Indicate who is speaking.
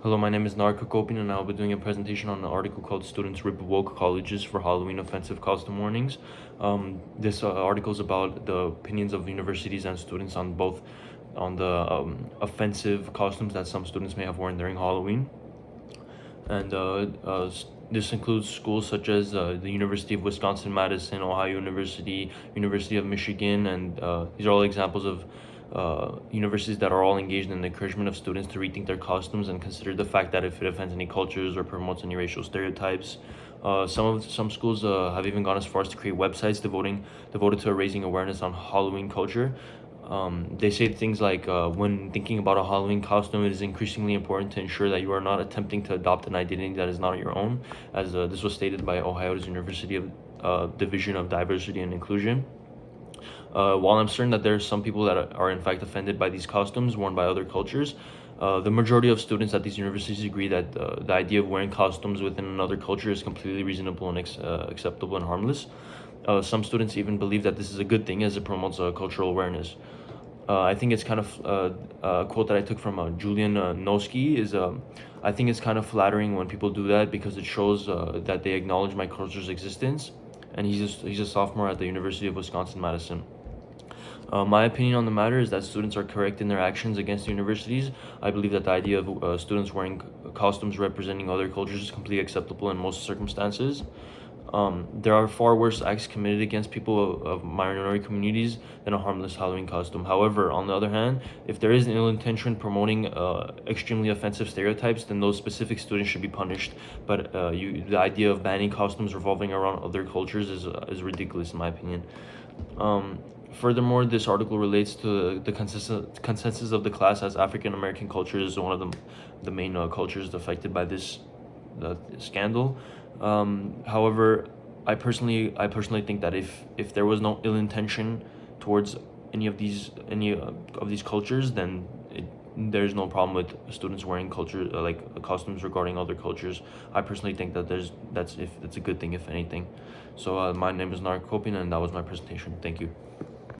Speaker 1: Hello, my name is Narek Hakopian, and I'll be doing a presentation on an article called Students Rip Woke Colleges for Halloween Offensive Costume Warnings. This article is about the opinions of universities and students on the offensive costumes that some students may have worn during Halloween. And this includes schools such as the University of Wisconsin-Madison, Ohio University, University of Michigan, and these are all examples of universities that are all engaged in the encouragement of students to rethink their costumes and consider the fact that if it offends any cultures or promotes any racial stereotypes. Some schools have even gone as far as to create websites devoted to raising awareness on Halloween culture. They say things like, when thinking about a Halloween costume, it is increasingly important to ensure that you are not attempting to adopt an identity that is not your own, as this was stated by Ohio's University of Division of Diversity and Inclusion. While I'm certain that there are some people that are in fact offended by these costumes worn by other cultures, the majority of students at these universities agree that the idea of wearing costumes within another culture is completely reasonable and acceptable and harmless. Some students even believe that this is a good thing as it promotes cultural awareness. I think it's kind of a quote that I took from Julian Noski is I think it's kind of flattering when people do that because it shows that they acknowledge my culture's existence. And he's a sophomore at the University of Wisconsin-Madison. My opinion on the matter is that students are correct in their actions against universities. I believe that the idea of students wearing costumes representing other cultures is completely acceptable in most circumstances. There are far worse acts committed against people of minority communities than a harmless Halloween costume. However, on the other hand, if there is an ill intention promoting extremely offensive stereotypes, then those specific students should be punished. But the idea of banning costumes revolving around other cultures is ridiculous in my opinion. Furthermore, this article relates to the consensus of the class as African American culture is one of the main cultures affected by this scandal. However, I personally think that if there was no ill intention towards any of these cultures, then there's no problem with students wearing costumes regarding other cultures. I personally think that it's a good thing if anything. So my name is Narek Hakopian, and that was my presentation. Thank you.